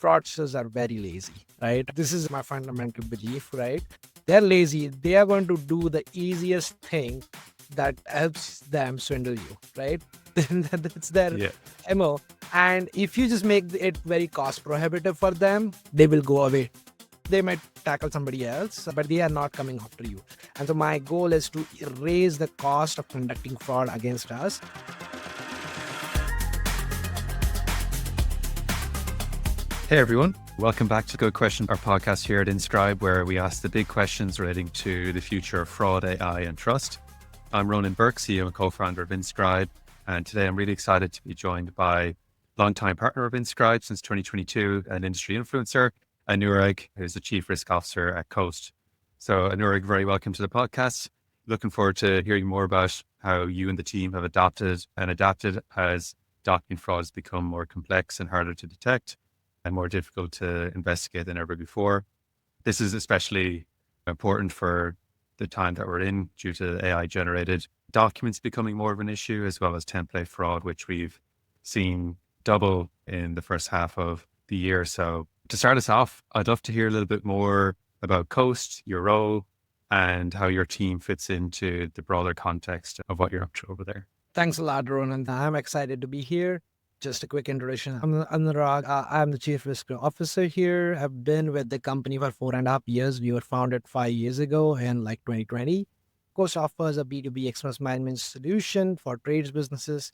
fraudsters are very lazy, right? This is my fundamental belief, right? They're lazy. They are going to do the easiest thing that helps them swindle you, right? That's their Yeah. MO. And if you just make it very cost prohibitive for them, they will go away. They might tackle somebody else, but they are not coming after you. And so my goal is to raise the cost of conducting fraud against us. Hey everyone, welcome back to Good Question, our podcast here at Inscribe, where we ask the big questions relating to the future of fraud, AI, and trust. I'm Ronan Burke, CEO and co-founder of Inscribe, and today I'm really excited to be joined by longtime partner of Inscribe since 2022, an industry influencer, Anurag, who's the Chief Risk Officer at Coast. So Anurag, very welcome to the podcast. Looking forward to hearing more about how you and the team have adapted as document fraud has become more complex and harder to detect and more difficult to investigate than ever before. This is especially important for the time that we're in due to AI-generated documents becoming more of an issue, as well as template fraud, which we've seen double in the first half of the year. So to start us off, I'd love to hear a little bit more about Coast, your role, and how your team fits into the broader context of what you're up to over there. Thanks a lot, Ronan. I'm excited to be here. Just a quick introduction. I'm Anurag. I'm the Chief Risk Officer here. I've been with the company for 4.5 years. We were founded 5 years ago in 2020. Coast offers a B2B expense management solution for trades businesses.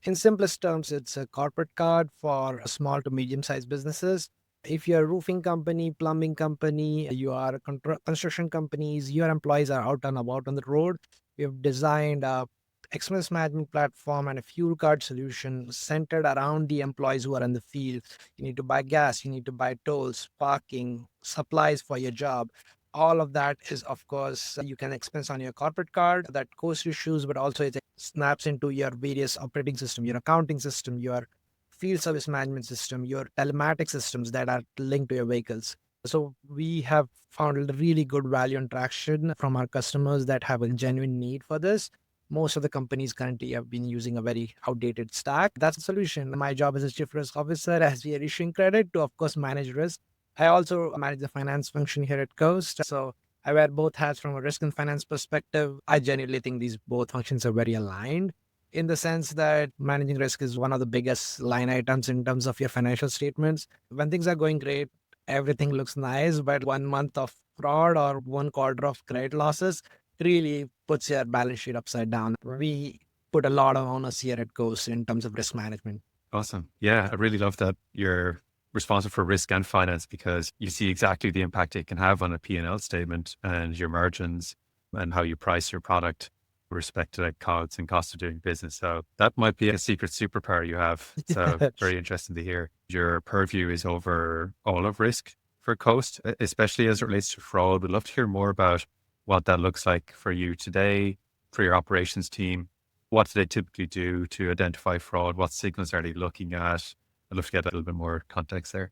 In simplest terms, it's a corporate card for small to medium-sized businesses. If you're a roofing company, plumbing company, you are a construction companies, your employees are out and about on the road, we have designed a expense management platform and a fuel card solution centered around the employees who are in the field. You need to buy gas, you need to buy tolls, parking, supplies for your job. All of that is, of course, you can expense on your corporate card that Coast issues, but also it snaps into your various operating system, your accounting system, your field service management system, your telematics systems that are linked to your vehicles. So we have found a really good value and traction from our customers that have a genuine need for this. Most of the companies currently have been using a very outdated stack. That's the solution. My job as a chief risk officer, as we are issuing credit, to of course manage risk. I also manage the finance function here at Coast. So I wear both hats from a risk and finance perspective. I genuinely think these both functions are very aligned in the sense that managing risk is one of the biggest line items in terms of your financial statements. When things are going great, everything looks nice, but 1 month of fraud or 1 quarter of credit losses really puts your balance sheet upside down. We put a lot of onus here at Coast in terms of risk management. Awesome. Yeah, I really love that you're responsible for risk and finance because you see exactly the impact it can have on a P&L statement and your margins and how you price your product with respect to like COGS and cost of doing business. So that might be a secret superpower you have. So very interesting to hear. Your purview is over all of risk for Coast, especially as it relates to fraud. We'd love to hear more about what that looks like for you today, for your operations team. What do they typically do to identify fraud? What signals are they looking at? I'd love to get a little bit more context there.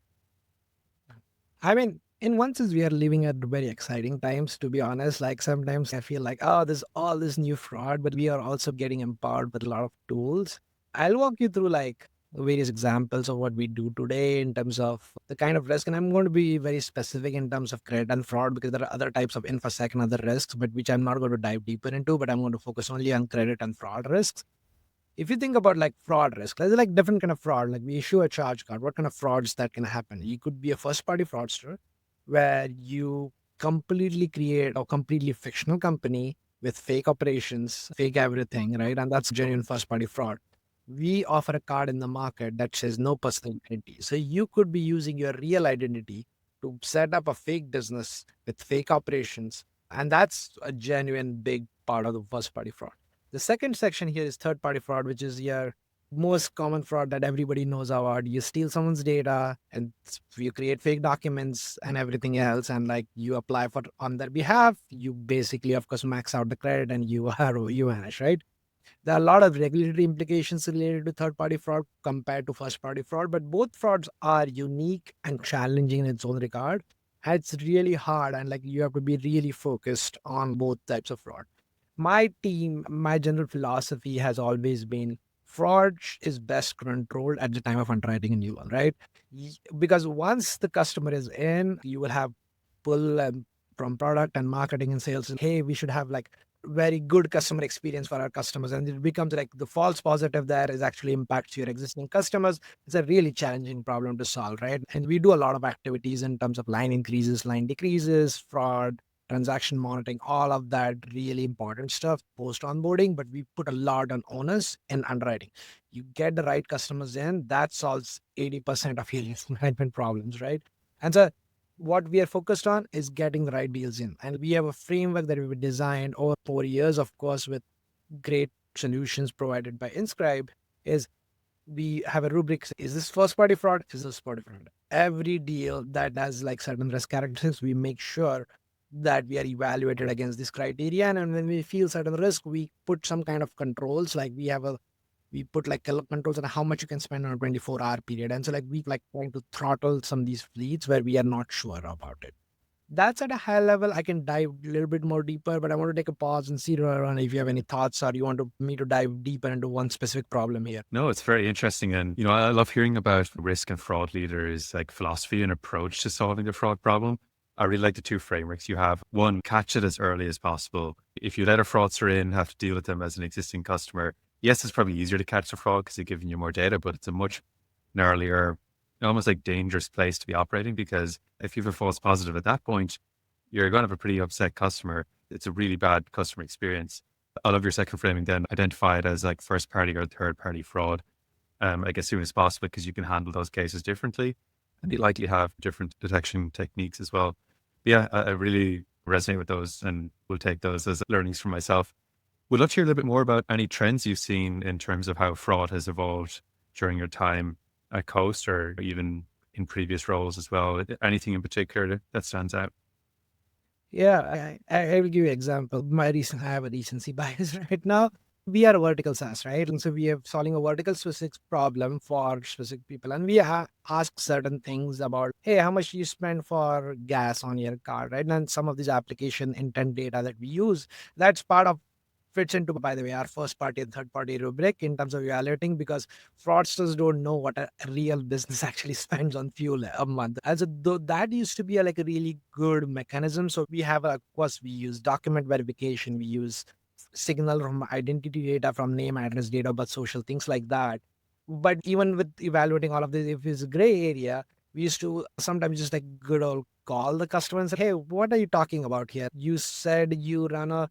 I mean, in one sense, we are living at very exciting times, to be honest. Like sometimes I feel like, oh, there's all this new fraud, but we are also getting empowered with a lot of tools. I'll walk you through like various examples of what we do today in terms of the kind of risk. And I'm going to be very specific in terms of credit and fraud because there are other types of infosec and other risks, but which I'm not going to dive deeper into, but I'm going to focus only on credit and fraud risks. If you think about like fraud risk, there's like different kind of fraud. Like we issue a charge card. What kind of frauds that can happen? You could be a first party fraudster where you completely create a completely fictional company with fake operations, fake everything, right? And that's genuine first party fraud. We offer a card in the market that says no personal identity. So you could be using your real identity to set up a fake business with fake operations. And that's a genuine big part of the first party fraud. The second section here is third party fraud, which is your most common fraud that everybody knows about. You steal someone's data and you create fake documents and everything else. And like you apply for on their behalf, you basically, of course, max out the credit and you vanish, right? There are a lot of regulatory implications related to third party fraud compared to first party fraud, but both frauds are unique and challenging in its own regard. And it's really hard and like you have to be really focused on both types of fraud. My team, my general philosophy has always been fraud is best controlled at the time of underwriting a new one, right? Because once the customer is in, you will have pull from product and marketing and sales. Hey, we should have like very good customer experience for our customers, and it becomes like the false positive there is actually impacts your existing customers. It's a really challenging problem to solve, right? And we do a lot of activities in terms of line increases, line decreases, fraud, transaction monitoring, all of that really important stuff post onboarding. But we put a lot on onus in underwriting. You get the right customers in, that solves 80% of your risk management problems, right? And so what we are focused on is getting the right deals in. And we have a framework that we've designed over 4 years, of course, with great solutions provided by Inscribe. Is we have a rubric: is this first party fraud? Is this party fraud? Every deal that has like certain risk characteristics, we make sure that we are evaluated against this criteria. And when we feel certain risk, we put some kind of controls. Like we put like controls on how much you can spend on a 24-hour period. And so like we like trying to throttle some of these fleets where we are not sure about it. That's at a high level. I can dive a little bit more deeper, but I want to take a pause and see, Ronan, if you have any thoughts or you want me to dive deeper into one specific problem here. No, it's very interesting. And, I love hearing about risk and fraud leaders, like philosophy and approach to solving the fraud problem. I really like the two frameworks you have. One, catch it as early as possible. If you let a fraudster in, have to deal with them as an existing customer. Yes, it's probably easier to catch the fraud because they're giving you more data, but it's a much gnarlier, almost like dangerous place to be operating, because if you have a false positive at that point, you're going to have a pretty upset customer. It's a really bad customer experience. I love your second framing then. Identify it as like first party or third party fraud, like as soon as possible, because you can handle those cases differently and you likely have different detection techniques as well. But yeah, I really resonate with those and will take those as learnings for myself. Would love to hear a little bit more about any trends you've seen in terms of how fraud has evolved during your time at Coast or even in previous roles as well. Anything in particular that stands out? Yeah, I will give you an example. I have a recency bias right now. We are a vertical SaaS, right? And so we are solving a vertical specific problem for specific people. And we ask certain things about, hey, how much do you spend for gas on your car, right? And some of these application intent data that we use, that's part of fits into, by the way, our first party and third party rubric in terms of evaluating, because fraudsters don't know what a real business actually spends on fuel a month. As a, though that used to be like a really good mechanism. So we have, of course, we use document verification, we use signal from identity data, from name, address, date of birth, social things like that. But even with evaluating all of this, if it's a gray area, we used to sometimes just like good old call the customer and say, hey, what are you talking about here? You said you run a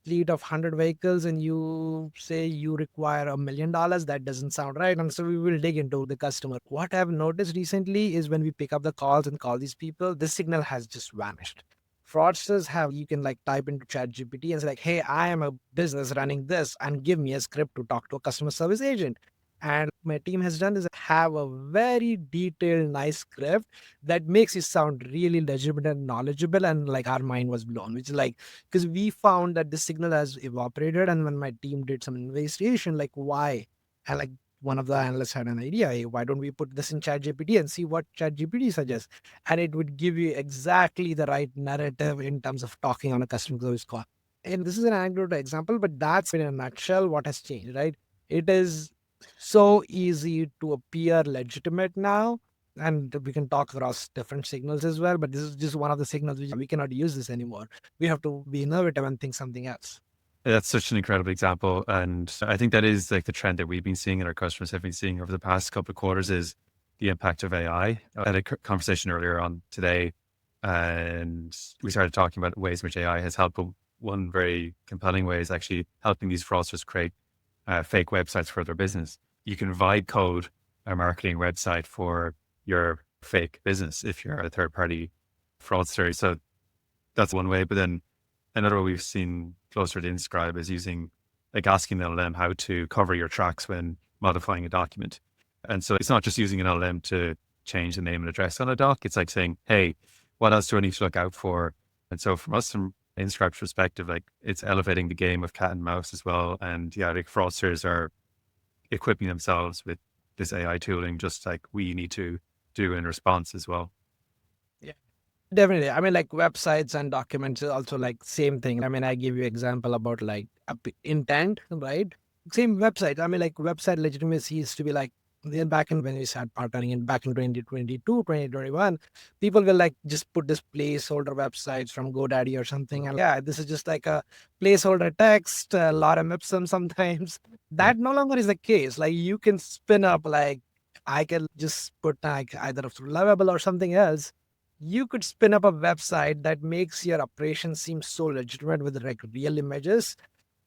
fleet of 100 vehicles and you say you require $1 million. That doesn't sound right. And so we will dig into the customer. What I've noticed recently is when we pick up the calls and call these people, this signal has just vanished. Fraudsters have, you can like type into chat GPT and say like, hey, I am a business running this and give me a script to talk to a customer service agent. And my team has done is have a very detailed, nice script that makes it sound really legitimate and knowledgeable. And like our mind was blown, which is like, because we found that the signal has evaporated. And when my team did some investigation, like why? And like one of the analysts had an idea, hey, why don't we put this in ChatGPT and see what ChatGPT suggests? And it would give you exactly the right narrative in terms of talking on a customer service call. And this is an anecdotal example, but that's in a nutshell what has changed, right? It is so easy to appear legitimate now. And we can talk across different signals as well, but this is just one of the signals which we cannot use this anymore. We have to be innovative and think something else. That's such an incredible example. And I think that is like the trend that we've been seeing and our customers have been seeing over the past couple of quarters is the impact of AI. I had a conversation earlier on today and we started talking about ways in which AI has helped. But one very compelling way is actually helping these fraudsters create fake websites for their business. You can vibe code a marketing website for your fake business if you're a third party fraudster. So that's one way. But then another way we've seen closer to Inscribe is using, like asking the LLM how to cover your tracks when modifying a document. And so it's not just using an LLM to change the name and address on a doc. It's like saying, hey, what else do I need to look out for? And so from us, from Inscribe's perspective, like it's elevating the game of cat and mouse as well. And yeah, like fraudsters are equipping themselves with this AI tooling, just like we need to do in response as well. Yeah, definitely. I mean, like websites and documents is also like same thing. I mean, I give you example about like intent, right? Same website. I mean, like website legitimacy used to be like, then back in when we started partnering in back in 2022, 2021, people will like just put this placeholder websites from GoDaddy or something. And yeah, this is just like a placeholder text, a lot of Ipsum sometimes. Yeah. That no longer is the case. Like you can spin up like I can just put like either through Lovable or something else. You could spin up a website that makes your operation seem so legitimate with like real images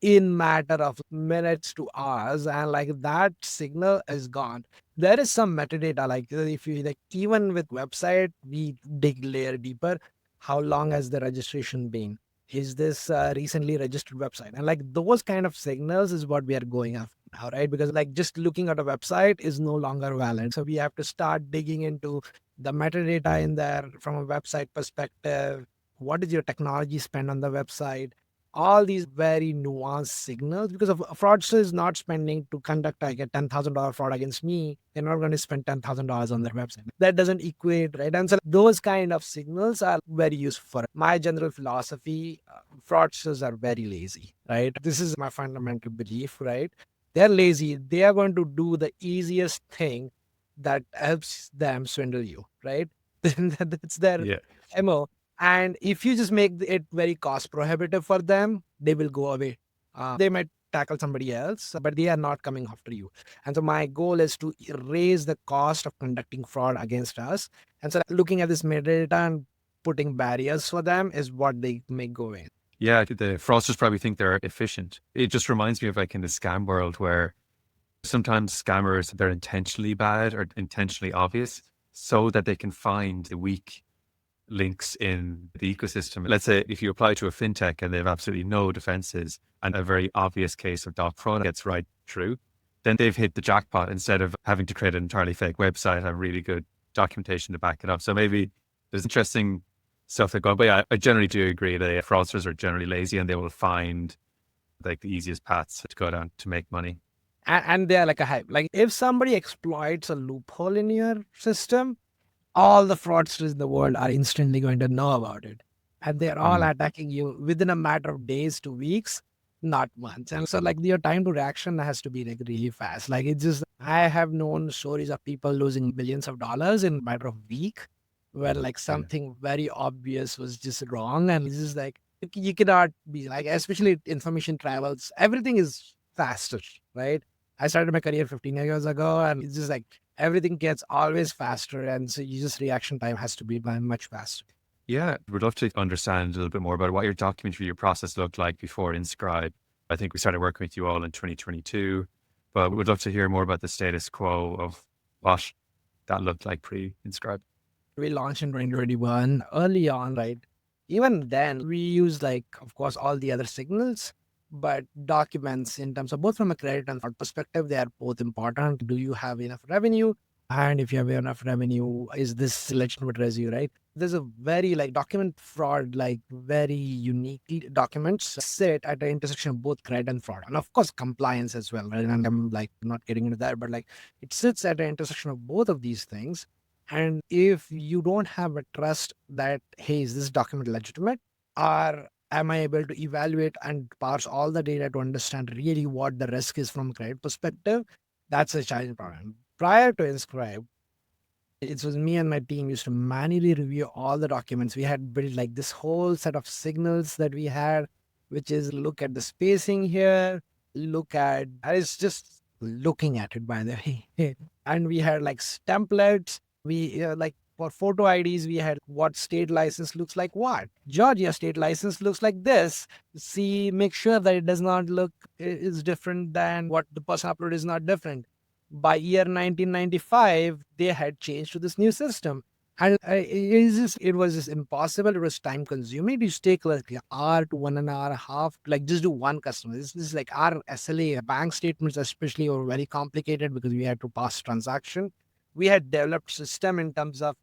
in matter of minutes to hours, and like that signal is gone. There is some metadata, like if you like even with website we dig layer deeper. How long has the registration been? Is this recently registered website? And like those kind of signals is what we are going after now, right? Because like just looking at a website is no longer valid, so we have to start digging into the metadata in there from a website perspective. What is your technology spend on the website? All these very nuanced signals, because a fraudster is not spending to conduct like a $10,000 fraud against me. They're not going to spend $10,000 on their website. That doesn't equate, right? And so those kind of signals are very useful. For my general philosophy, fraudsters are very lazy, right? This is my fundamental belief, right? They're lazy. They are going to do the easiest thing that helps them swindle you, right? That's their Yeah. MO. And if you just make it very cost prohibitive for them, they will go away. They might tackle somebody else, but they are not coming after you. And so my goal is to raise the cost of conducting fraud against us. And so looking at this metadata and putting barriers for them is what they make go in. Yeah. The fraudsters probably think they're efficient. It just reminds me of like in the scam world where sometimes scammers, they're intentionally bad or intentionally obvious so that they can find the weak links in the ecosystem. Let's say if you apply to a fintech and they have absolutely no defenses and a very obvious case of doc fraud gets right through, then they've hit the jackpot instead of having to create an entirely fake website, have really good documentation to back it up. So maybe there's interesting stuff that go on. But yeah, I generally do agree that fraudsters are generally lazy and they will find like the easiest paths to go down to make money. And they're like a hype. Like if somebody exploits a loophole in your system, all the fraudsters in the world are instantly going to know about it. And they're all Mm. attacking you within a matter of days to weeks, not months. And so like your time to reaction has to be like really fast. Like it's just, I have known stories of people losing millions of dollars in a matter of week where like Yeah. something very obvious was just wrong. And it's just like, you cannot be like, especially information travels, everything is faster, right? I started my career 15 years ago and it's just like, everything gets always faster, and so you just reaction time has to be much faster. Yeah, we'd love to understand a little bit more about what your document review process looked like before Inscribe. I think we started working with you all in 2022, but we'd love to hear more about the status quo of what that looked like pre-Inscribe. We launched in 2021 early on, right? Even then we use like of course all the other signals, but documents in terms of both from a credit and fraud perspective, they are both important. Do you have enough revenue? And if you have enough revenue, is this legitimate revenue, right? There's a very like document fraud, like very unique documents sit at the intersection of both credit and fraud. And of course compliance as well, right? And I'm like not getting into that, but like it sits at the intersection of both of these things. And if you don't have a trust that, hey, is this document legitimate? Or am I able to evaluate and parse all the data to understand really what the risk is from a credit perspective? That's a challenging problem. Prior to Inscribe, it was me and my team used to manually review all the documents. We had built like this whole set of signals that we had, which is look at the spacing here, look at, I was just looking at it by the way. And we had like templates. We like for photo IDs, we had what state license looks like what. Georgia state license looks like this. See, make sure that it does not look is different than what the person uploaded is not different. By year 1995 they had changed to this new system, and it was just impossible. It was time consuming. It used to take like an hour to 1.5 hours like just do one customer. This is like our SLA bank statements especially were very complicated because we had to pass transaction. We had developed system in terms of,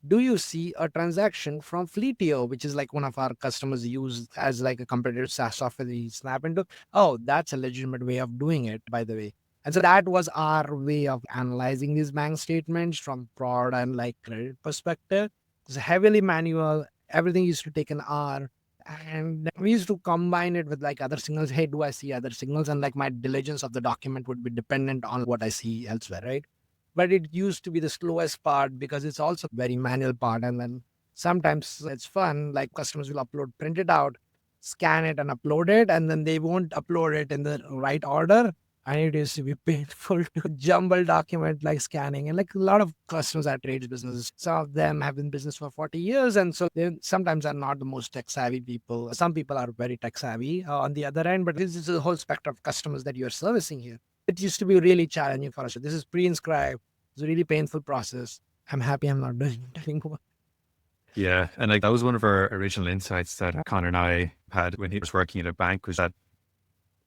do you see a transaction from Fleetio, which is like one of our customers use as like a competitive SaaS software that you snap into? Oh, that's a legitimate way of doing it, by the way. And so that was our way of analyzing these bank statements from fraud and like credit perspective. It was heavily manual. Everything used to take an hour. And we used to combine it with like other signals. Hey, do I see other signals? And like my diligence of the document would be dependent on what I see elsewhere, right? But it used to be the slowest part because it's also very manual part. And then sometimes it's fun, like customers will upload, print it out, scan it and upload it, and then they won't upload it in the right order. And it used to be painful to jumble document like scanning. And like a lot of customers are trades businesses. Some of them have been in business for 40 years. And so they sometimes are not the most tech savvy people. Some people are very tech savvy on the other end, but this is a whole spectrum of customers that you're servicing here. It used to be really challenging for us. This is pre-inscribed. It's a really painful process. I'm happy I'm not doing it. Yeah. And like that was one of our original insights that Connor and I had when he was working at a bank, was that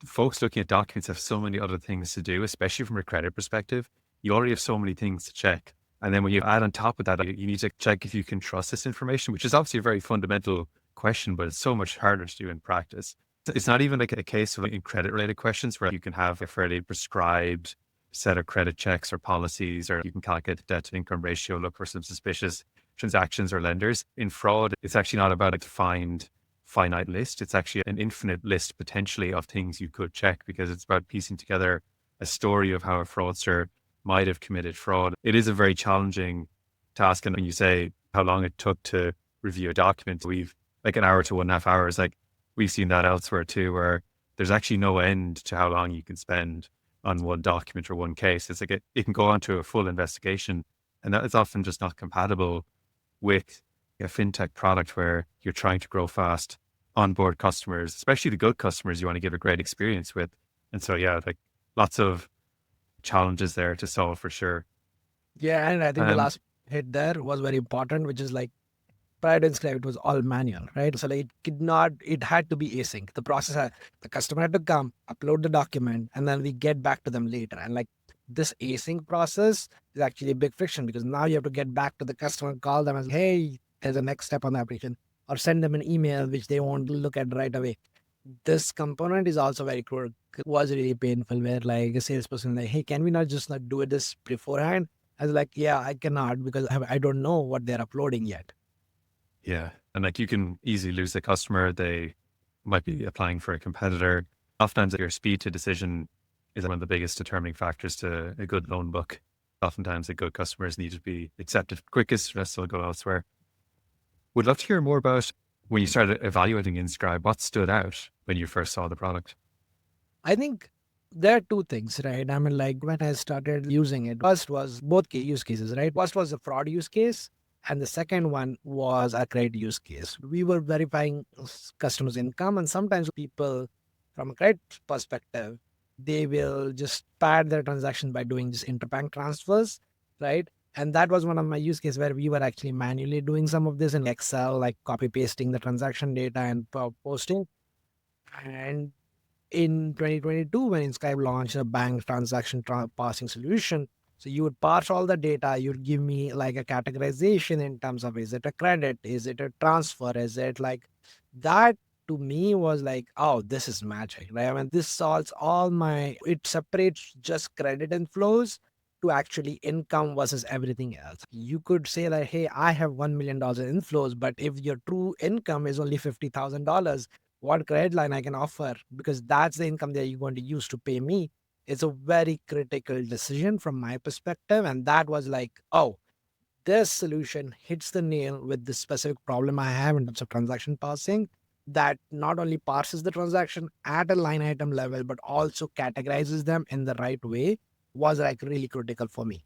folks looking at documents have so many other things to do, especially from a credit perspective. You already have so many things to check. And then when you add on top of that, you need to check if you can trust this information, which is obviously a very fundamental question, but it's so much harder to do in practice. It's not even like a case of like in credit related questions where you can have a fairly prescribed set of credit checks or policies, or you can calculate the debt to income ratio, look for some suspicious transactions or lenders. In fraud, it's actually not about a defined finite list. It's actually an infinite list potentially of things you could check, because it's about piecing together a story of how a fraudster might have committed fraud. It is a very challenging task. And when you say how long it took to review a document, we've like an hour to 1.5 hours. Like we've seen that elsewhere too, where there's actually no end to how long you can spend on one document or one case. It's like it can go on to a full investigation, and that is often just not compatible with a fintech product where you're trying to grow fast, onboard customers, especially the good customers you want to give a great experience with. And so, yeah, like lots of challenges there to solve for sure. Yeah, and I think the Um, last hit there was very important, which is like prior to Inscribe, it was all manual, right? So like it could not, it had to be async. The process had, the customer had to come, upload the document, and then we get back to them later. And like this async process is actually a big friction because now you have to get back to the customer, call them as, hey, there's a next step on the application, or send them an email which they won't look at right away. This component is also very cruel. It was really painful where like a salesperson like, hey, can we not just like do it this beforehand? I was like, yeah, I cannot because I don't know what they're uploading yet. yeah. And like you can easily lose the customer. They might be applying for a competitor. Oftentimes your speed to decision is one of the biggest determining factors to a good loan book. Oftentimes the good customers need to be accepted quickest, the rest will go elsewhere. Would love to hear more about when you started evaluating Inscribe. What stood out when you first saw the product? I think there are two things, right? I mean, like when I started using it, first was both use cases, right? First was a fraud use case, and the second one was a credit use case. We were verifying customers' income, and sometimes people, from a credit perspective, they will just pad their transaction by doing just interbank transfers, right? And that was one of my use cases where we were actually manually doing some of this in Excel, like copy pasting the transaction data and posting. And in 2022, when Inscribe launched a bank transaction parsing solution, so you would parse all the data, you'd give me like a categorization in terms of, is it a credit, is it a transfer, is it like that? To me was like, oh, this is magic, right? I mean, this solves all my, it separates just credit inflows to actually income versus everything else. You could say like, hey, I have $1 million in inflows, but if your true income is only $50,000, what credit line I can offer, because that's the income that you're going to use to pay me. It's a very critical decision from my perspective. And that was like, oh, this solution hits the nail with the specific problem I have in terms of transaction parsing, that not only parses the transaction at a line item level, but also categorizes them in the right way, was like really critical for me.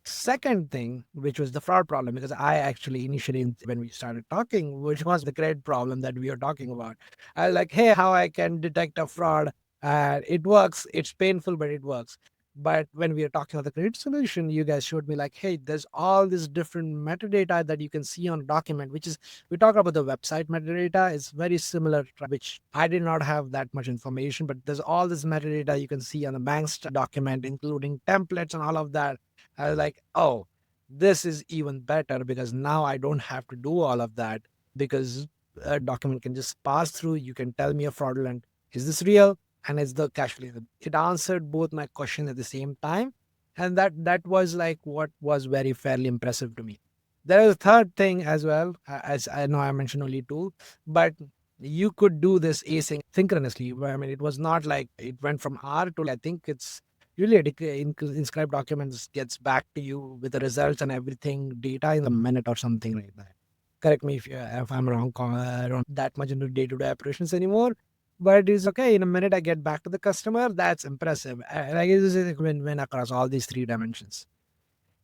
Second thing, which was the fraud problem, because I actually initially, when we started talking, which was the credit problem that we are talking about, I was like, hey, how I can detect a fraud? It works. It's painful, but it works. But when we are talking about the credit solution, you guys showed me like, hey, there's all this different metadata that you can see on a document, which is, we talk about the website metadata. It's very similar, which I did not have that much information, but there's all this metadata you can see on the bank's document, including templates and all of that. I was like, oh, this is even better because now I don't have to do all of that, because a document can just pass through. You can tell me a fraudulent, is this real? And it's the cash flow. It answered both my question at the same time. And that was like what was very fairly impressive to me. There is a third thing as well, as I know I mentioned only two, but You could do this asynchronously. Where, I mean, it was not like it went from R to, I think it's usually inscribed documents gets back to you with the results and everything data in a minute or something like that. Correct me if I'm wrong. I don't that much into day-to-day operations anymore. But it's okay. In a minute, I get back to the customer. That's impressive. Like it's a win-win across all these three dimensions.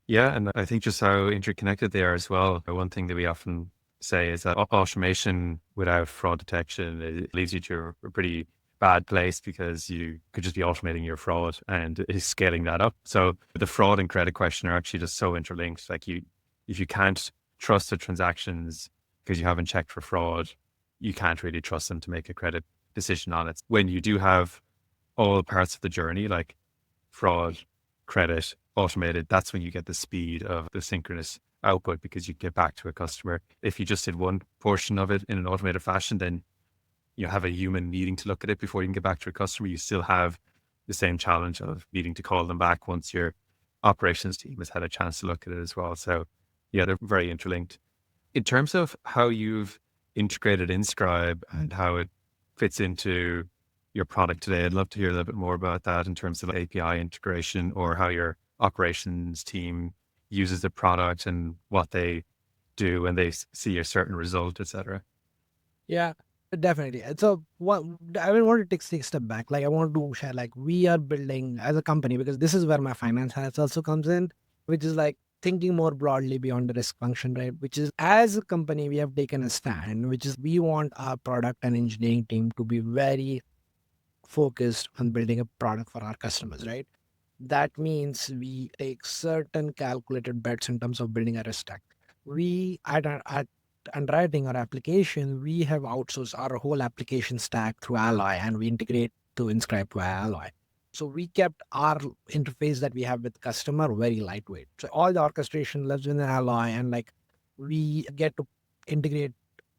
Yeah, and I think just how interconnected they are as well. One thing that we often say is that automation without fraud detection, it leaves you to a pretty bad place because you could just be automating your fraud and is scaling that up. So the fraud and credit question are actually just so interlinked. Like if you can't trust the transactions because you haven't checked for fraud, you can't really trust them to make a credit decision on it. When you do have all parts of the journey, like fraud, credit, automated, that's when you get the speed of the synchronous output because you get back to a customer. If you just did one portion of it in an automated fashion, then you have a human needing to look at it before you can get back to a customer. You still have the same challenge of needing to call them back once your operations team has had a chance to look at it as well. So yeah, they're very interlinked. In terms of how you've integrated Inscribe and how it fits into your product today, I'd love to hear a little bit more about that in terms of API integration or how your operations team uses the product and what they do when they see a certain result, et cetera. Yeah, definitely. And so what I will want to take a step back. Like I want to share, like we are building as a company because this is where my finance has also comes in, which is like thinking more broadly beyond the risk function, right? Which is as a company, we have taken a stand, which is we want our product and engineering team to be very focused on building a product for our customers, right? That means we take certain calculated bets in terms of building a risk stack. We at underwriting our application, we have outsourced our whole application stack through Alloy and we integrate to Inscribe via Alloy. So we kept our interface that we have with customer very lightweight. So all the orchestration lives in Alloy and like we get to integrate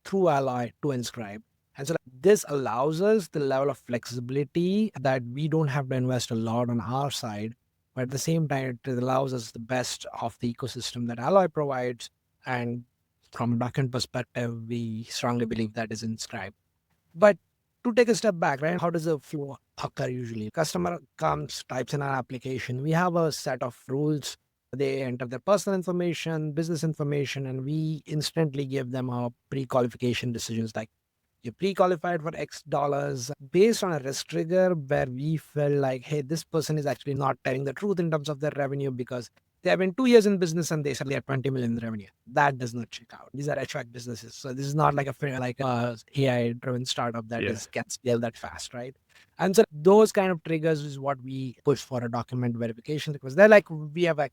through Alloy to Inscribe. And so this allows us the level of flexibility that we don't have to invest a lot on our side. But at the same time, it allows us the best of the ecosystem that Alloy provides. And from a backend perspective, we strongly believe that is Inscribe. But to take a step back, right? How does the flow occur usually? Customer comes, types in our application. We have a set of rules. They enter their personal information, business information, and we instantly give them our pre-qualification decisions like you're pre-qualified for X dollars based on a risk trigger where we felt like, hey, this person is actually not telling the truth in terms of their revenue because they have been 2 years in business and they suddenly have 20 million in revenue. That does not check out. These are HVAC businesses. So this is not like a AI driven startup that Yeah. is can scale that fast, right? And so those kind of triggers is what we push for a document verification because they're like we have like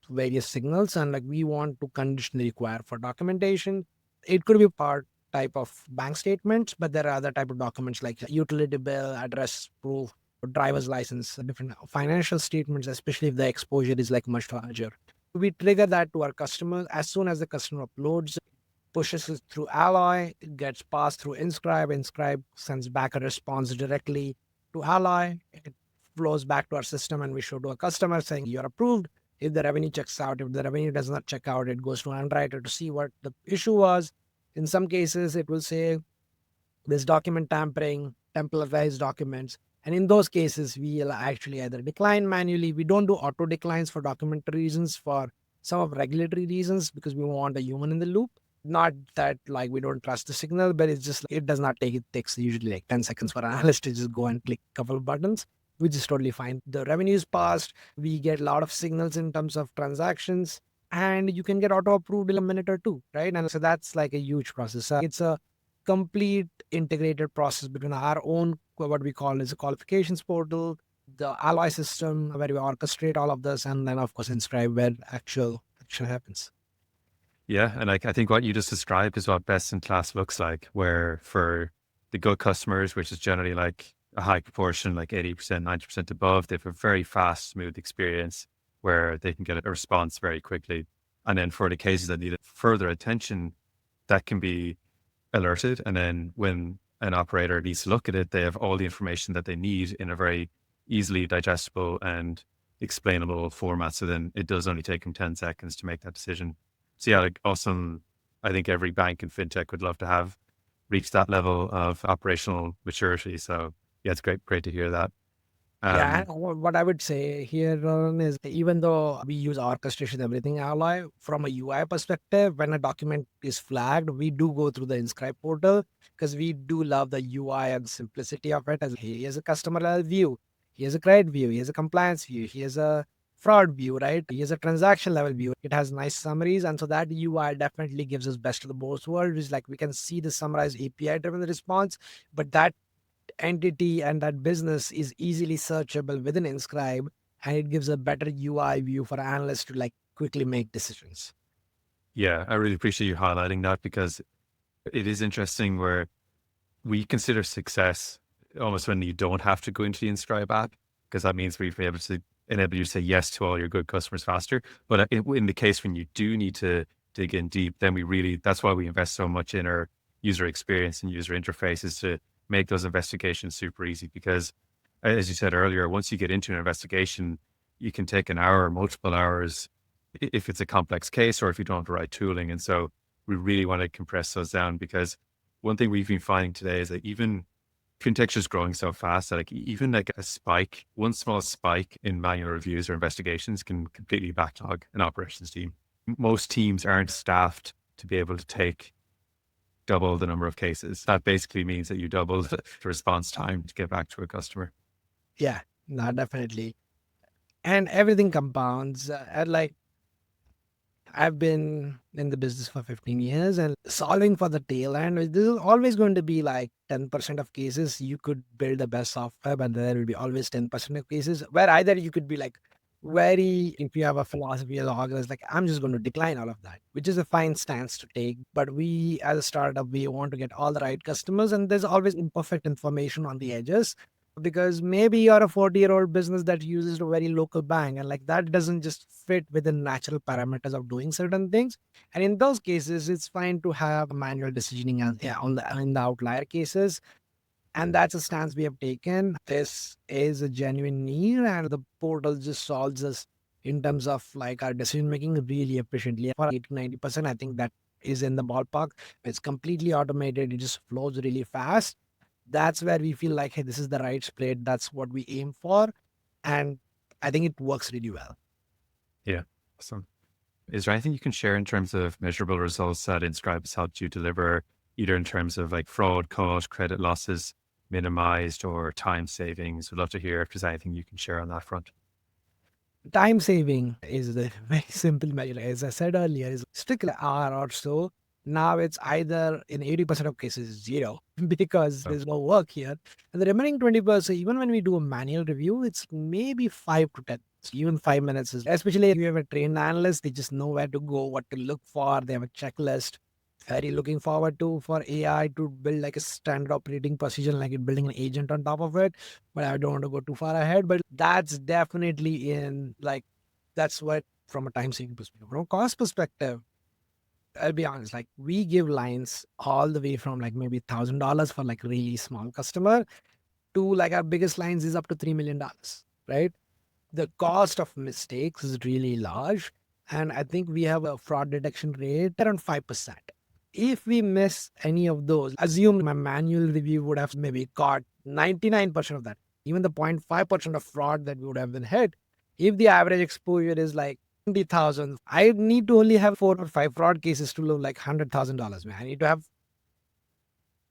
various signals and like we want to conditionally require for documentation. It could be part type of bank statements, but there are other type of documents like utility bill, address proof, driver's license, different financial statements, especially if the exposure is like much larger. We trigger that to our customers as soon as the customer uploads, pushes it through Alloy, it gets passed through Inscribe. Inscribe sends back a response directly to Alloy. It flows back to our system and we show to a customer saying you're approved. If the revenue checks out, if the revenue does not check out, it goes to an underwriter to see what the issue was. In some cases, it will say there's document tampering, templarized documents. And in those cases, we'll actually either decline manually. We don't do auto declines for documentary reasons, for some of regulatory reasons, because we want a human in the loop. Not that like we don't trust the signal, but it's just it does not take it takes usually like 10 seconds for an analyst to just go and click a couple of buttons, which is totally fine. The revenue is passed. We get a lot of signals in terms of transactions, and you can get auto approved in a minute or two, right? And so that's like a huge process. It's a complete integrated process between our own what we call is a qualifications portal, the Alloy system where we orchestrate all of this, and then of course Inscribe where actual action happens. Yeah. And like, I think what you just described is what best in class looks like, where for the good customers, which is generally like a high proportion, like 80%, 90% above, they have a very fast, smooth experience where they can get a response very quickly. And then for the cases that need further attention, that can be alerted. And then when an operator needs to look at it, they have all the information that they need in a very easily digestible and explainable format. So then it does only take them 10 seconds to make that decision. So yeah, like awesome. I think every bank and fintech would love to have reach that level of operational maturity. So yeah, it's great to hear that. Yeah, Um, what I would say here, Ronan, is even though we use orchestration, everything Ally, from a UI perspective, when a document is flagged, we do go through the Inscribe portal because we do love the UI and simplicity of it. As hey, here's a customer level view, here's a credit view, here's a compliance view, here's a fraud view, right? Here's a transaction level view. It has nice summaries, and so that UI definitely gives us best of the both worlds. Is like we can see the summarized API driven response, but that entity and that business is easily searchable within Inscribe, and it gives a better UI view for analysts to like quickly make decisions. yeah, I really appreciate you highlighting that because it is interesting where we consider success almost when you don't have to go into the Inscribe app, because that means we've been able to enable you to say yes to all your good customers faster. But in the case when you do need to dig in deep, then that's why we invest so much in our user experience and user interfaces to make those investigations super easy. Because as you said earlier, once you get into an investigation, you can take an hour, multiple hours, if it's a complex case or if you don't have the right tooling. And so we really want to compress those down because one thing we've been finding today is that even fintech's just growing so fast that like even like a spike, one small spike in manual reviews or investigations can completely backlog an operations team. Most teams aren't staffed to be able to take double the number of cases. That basically means that you double the response time to get back to a customer. Yeah, no, definitely. And everything compounds. And like I've been in the business for 15 years and solving for the tail end, this is always going to be like 10% of cases you could build the best software, but there will be always 10% of cases where either you could be like very, if you have a philosophy as an organization, like I'm just going to decline all of that, which is a fine stance to take. But we as a startup, we want to get all the right customers, and there's always imperfect information on the edges because maybe you're a 40-year-old business that uses a very local bank and like that doesn't just fit within natural parameters of doing certain things, and in those cases it's fine to have manual decisioning as yeah, on the in the outlier cases, and that's a stance we have taken. This is a genuine need and the portal just solves us in terms of like our decision making really efficiently for 80 to 90%. I think that is in the ballpark. It's completely automated, it just flows really fast. That's where we feel like, hey, this is the right split. That's what we aim for. And I think it works really well. Yeah. Awesome. Is there anything you can share in terms of measurable results that Inscribe has helped you deliver, either in terms of like fraud, cost, credit losses minimized, or time savings? We'd love to hear if there's anything you can share on that front. Time saving is the very simple measure. As I said earlier, is strictly hour or so. Now it's either in 80% of cases zero because Oh, there's no work here. And the remaining 20%, even when we do a manual review, it's maybe 5 to 10. Even 5 minutes is, especially if you have a trained analyst, they just know where to go, what to look for. They have a checklist. Very looking forward to for AI to build like a standard operating procedure, like it building an agent on top of it. But I don't want to go too far ahead. But that's definitely in like that's what from a time saving perspective. From a cost perspective, I'll be honest, like we give lines all the way from like maybe $1,000 for like really small customer to like our biggest lines is up to $3 million, right? The cost of mistakes is really large. And I think we have a fraud detection rate around 5%. If we miss any of those, assume my manual review would have maybe caught 99% of that, even the 0.5% of fraud that we would have been hit. If the average exposure is like 20,000, I need to only have 4 or 5 fraud cases to lose like $100,000. Man, I need to have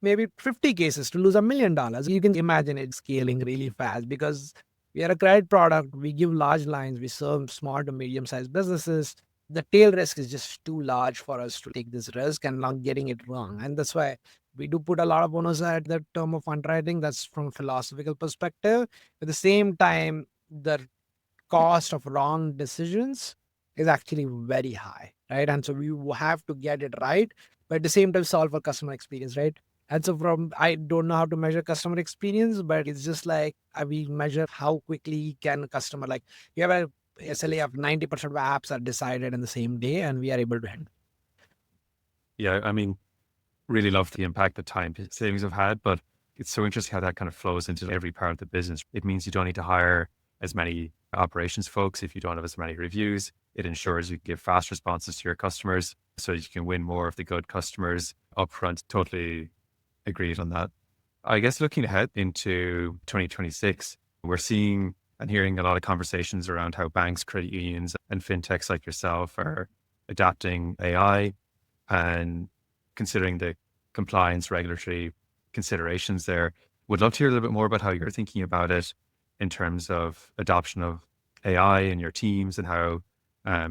maybe 50 cases to lose $1 million. You can imagine it scaling really fast because we are a credit product. We give large lines. We serve small to medium sized businesses. The tail risk is just too large for us to take this risk and not getting it wrong. And that's why we do put a lot of bonus at the term of underwriting. That's from a philosophical perspective. At the same time, the cost of wrong decisions is actually very high, right? And so we have to get it right, but at the same time solve for customer experience, right? And so from I don't know how to measure customer experience, but it's just like we measure how quickly can a customer like you have a SLA of 90% of apps are decided in the same day, and we are able to handle. yeah. I mean, really love the impact that time savings have had, but it's so interesting how that kind of flows into every part of the business. It means you don't need to hire as many operations folks if you don't have as many reviews. It ensures you can give fast responses to your customers so you can win more of the good customers upfront. Totally Agreed on that. I guess looking ahead into 2026, we're seeing and hearing a lot of conversations around how banks, credit unions, and fintechs like yourself are adapting AI and considering the compliance regulatory considerations there. Would love to hear a little bit more about how you're thinking about it in terms of adoption of AI in your teams and how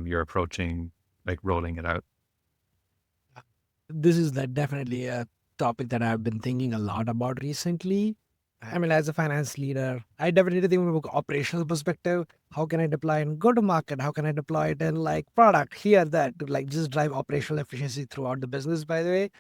you're approaching like rolling it out. This is definitely a topic that I've been thinking a lot about recently. I mean, as a finance leader, I definitely think from an operational perspective, how can I deploy in go to market? How can I deploy it in like product here, that to like just drive operational efficiency throughout the business, by the way.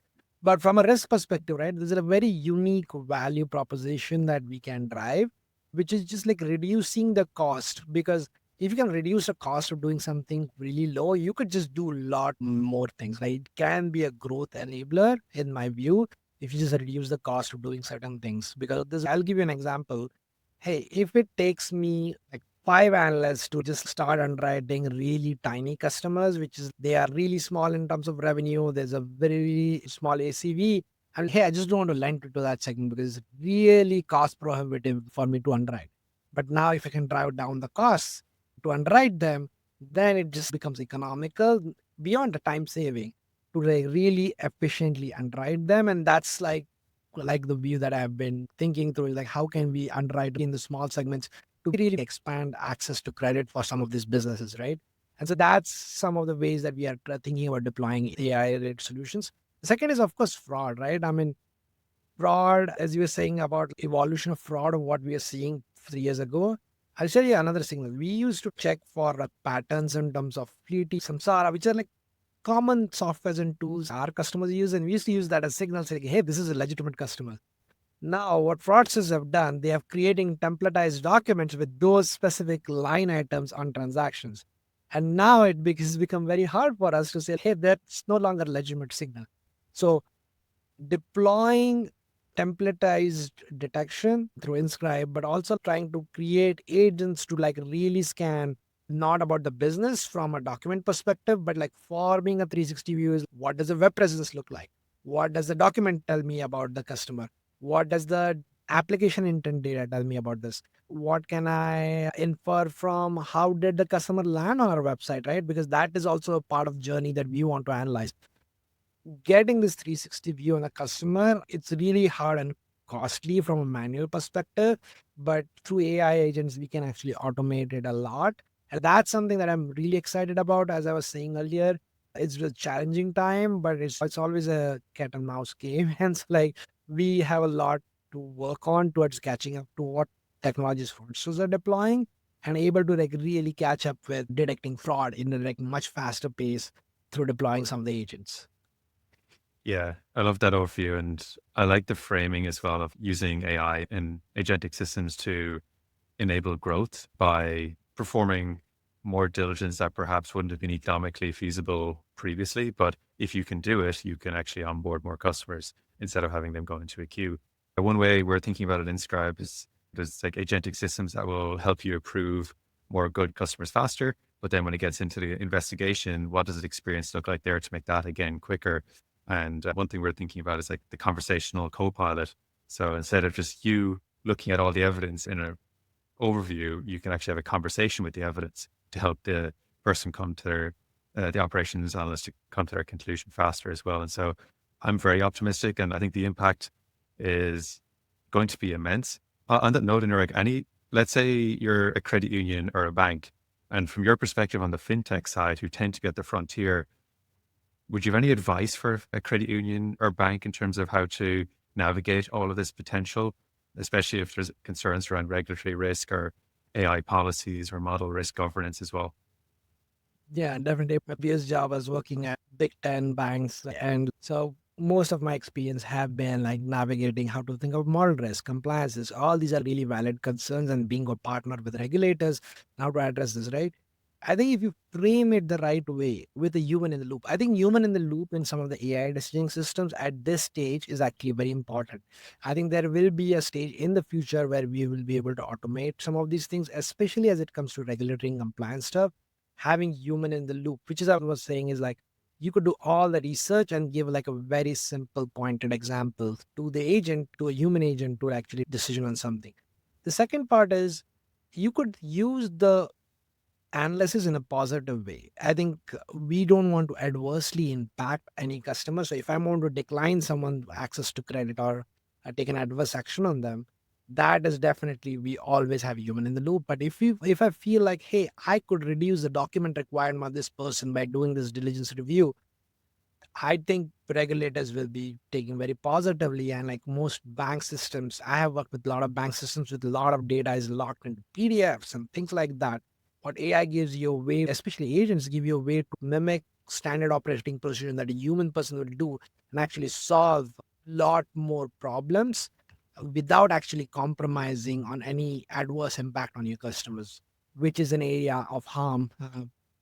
But from a risk perspective, right, this is a very unique value proposition that we can drive, which is just like reducing the cost. Because if you can reduce the cost of doing something really low, you could just do a lot more things. Right? It can be a growth enabler, in my view, if you just reduce the cost of doing certain things. Because this, I'll give you an example. Hey, if it takes me like 5 analysts to just start underwriting really tiny customers, which is they are really small in terms of revenue, there's a very small ACV. And hey, I just don't want to lend to that segment because it's really cost prohibitive for me to underwrite. But now, if I can drive down the costs to underwrite them, then it just becomes economical beyond the time saving to like really efficiently underwrite them. And that's like the view that I've been thinking through, like how can we underwrite in the small segments to really expand access to credit for some of these businesses, right? And so that's some of the ways that we are thinking about deploying AI-related solutions. The second is, of course, fraud, right? I mean, fraud, as you were saying about evolution of fraud of what we are seeing 3 years ago. I'll tell you another signal. We used to check for patterns in terms of Fleety, Samsara, which are like common softwares and tools our customers use, and we used to use that as signals saying, hey, this is a legitimate customer. Now, what fraudsters have done, they have creating templatized documents with those specific line items on transactions. And now has become very hard for us to say, hey, that's no longer a legitimate signal. So deploying templatized detection through Inscribe, but also trying to create agents to like really scan not about the business from a document perspective, but like forming a 360 view is what does the web presence look like? What does the document tell me about the customer? What does the application intent data tell me about this? What can I infer from how did the customer land on our website, right? Because that is also a part of journey that we want to analyze. Getting this 360 view on the customer, it's really hard and costly from a manual perspective, but through AI agents, we can actually automate it a lot. And that's something that I'm really excited about. As I was saying earlier, it's a challenging time, but it's always a cat and mouse game. Hence, like we have a lot to work on towards catching up to what technologies fraudsters are deploying and able to like really catch up with detecting fraud in a like much faster pace through deploying some of the agents. Yeah, I love that overview. And I like the framing as well of using AI in agentic systems to enable growth by performing more diligence that perhaps wouldn't have been economically feasible previously. But if you can do it, you can actually onboard more customers instead of having them go into a queue. One way we're thinking about it in Scribe is there's like agentic systems that will help you approve more good customers faster. But then when it gets into the investigation, what does the experience look like there to make that again quicker? And one thing we're thinking about is like the conversational co-pilot. So instead of just you looking at all the evidence in a overview, you can actually have a conversation with the evidence to help the person come to their, the operations analyst to come to their conclusion faster as well. And so I'm very optimistic, and I think the impact is going to be immense. On that note, Anurag, let's say you're a credit union or a bank, and from your perspective on the fintech side, who tend to be at the frontier, would you have any advice for a credit union or bank in terms of how to navigate all of this potential, especially if there's concerns around regulatory risk or AI policies or model risk governance as well? Yeah, definitely. My previous job was working at Big Ten banks. And so most of my experience have been like navigating how to think of model risk, compliances. All these are really valid concerns and being a partner with regulators, and how to address this, right? I think if you frame it the right way with a human in the loop, I think human in the loop in some of the AI decisioning systems at this stage is actually very important. I think there will be a stage in the future where we will be able to automate some of these things, especially as it comes to regulatory and compliance stuff. Having human in the loop, which is what I was saying, is like You could do all the research and give like a very simple pointed example to the agent, to a human agent to actually decision on something. The second part is you could use the analysis in a positive way. I think we don't want to adversely impact any customer. So if I want to decline someone access to credit or take an adverse action on them, that is definitely we always have human in the loop. But if I feel like, hey, I could reduce the document required by this person by doing this diligence review, I think regulators will be taking very positively. And like most bank systems, I have worked with a lot of bank systems with a lot of data is locked into PDFs and things like that. What AI gives you a way, especially agents, give you a way to mimic standard operating procedure that a human person will do and actually solve a lot more problems without actually compromising on any adverse impact on your customers, which is an area of harm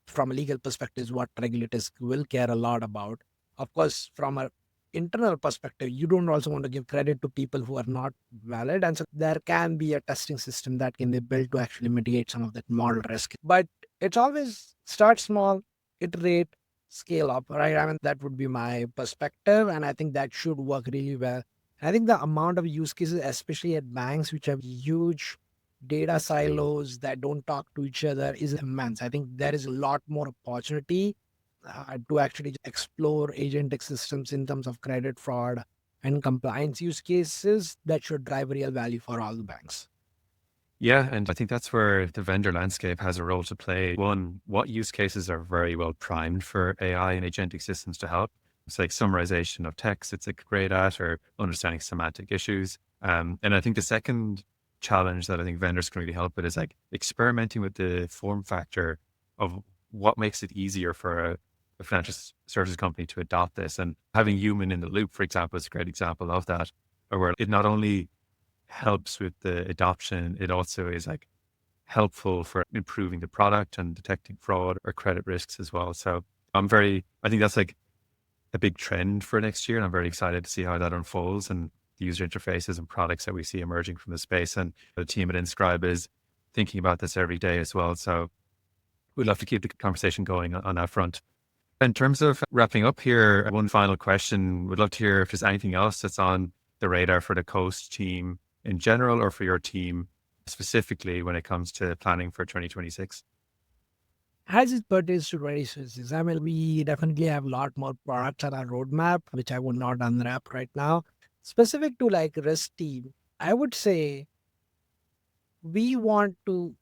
from a legal perspective, is what regulators will care a lot about. Of course, from an internal perspective, you don't also want to give credit to people who are not valid. And so there can be a testing system that can be built to actually mitigate some of that model risk. But it's always start small, iterate, scale up, right? I mean, that would be my perspective. And I think that should work really well. I think the amount of use cases, especially at banks, which have huge data silos that don't talk to each other, is immense. I think there is a lot more opportunity to actually explore agentic systems in terms of credit fraud and compliance use cases that should drive real value for all the banks. Yeah, and I think that's where the vendor landscape has a role to play. One, what use cases are very well primed for AI and agentic systems to help? It's like summarization of text, it's like great at, or understanding semantic issues. And I think the second challenge that I think vendors can really help with is like experimenting with the form factor of what makes it easier for a financial services company to adopt this. And having human in the loop, for example, is a great example of that, or where it not only helps with the adoption, it also is like helpful for improving the product and detecting fraud or credit risks as well. So I think that's like a big trend for next year. And I'm very excited to see how that unfolds and the user interfaces and products that we see emerging from the space. And the team at Inscribe is thinking about this every day as well. So we'd love to keep the conversation going on that front. In terms of wrapping up here, one final question. We'd love to hear if there's anything else that's on the radar for the Coast team in general or for your team specifically when it comes to planning for 2026. As it pertains to ready services, I mean, we definitely have a lot more products on our roadmap, which I would not unwrap right now. Specific to like risk team, I would say we want to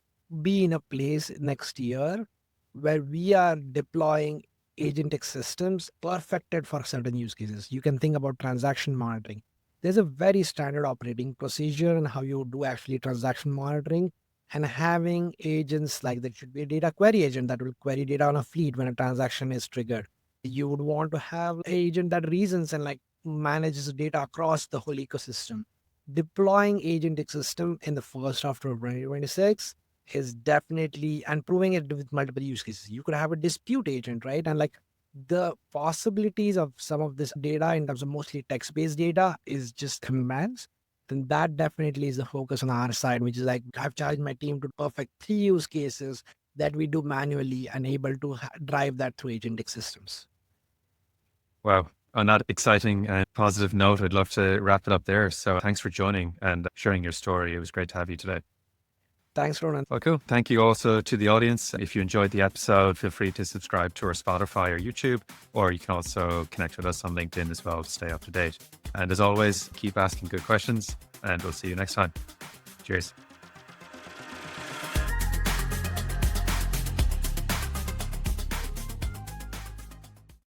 be in a place next year where we are deploying agentic systems perfected for certain use cases. You can think about transaction monitoring. There's a very standard operating procedure and how you do actually transaction monitoring, and having agents like that should be a data query agent that will query data on a fleet when a transaction is triggered. You would want to have an agent that reasons and like manages data across the whole ecosystem. Deploying agentic system in the first half of 2026 is definitely, and proving it with multiple use cases. You could have a dispute agent, right? And like the possibilities of some of this data in terms of mostly text-based data is just immense. Then that definitely is the focus on our side, which is like I've charged my team to perfect 3 use cases that we do manually and able to drive that through agentic systems. Wow. On that exciting and positive note, I'd love to wrap it up there. So thanks for joining and sharing your story. It was great to have you today. Thanks, Ronan. Well, cool. Thank you also to the audience. If you enjoyed the episode, feel free to subscribe to our Spotify or YouTube, or you can also connect with us on LinkedIn as well to stay up to date. And as always, keep asking good questions, and we'll see you next time. Cheers.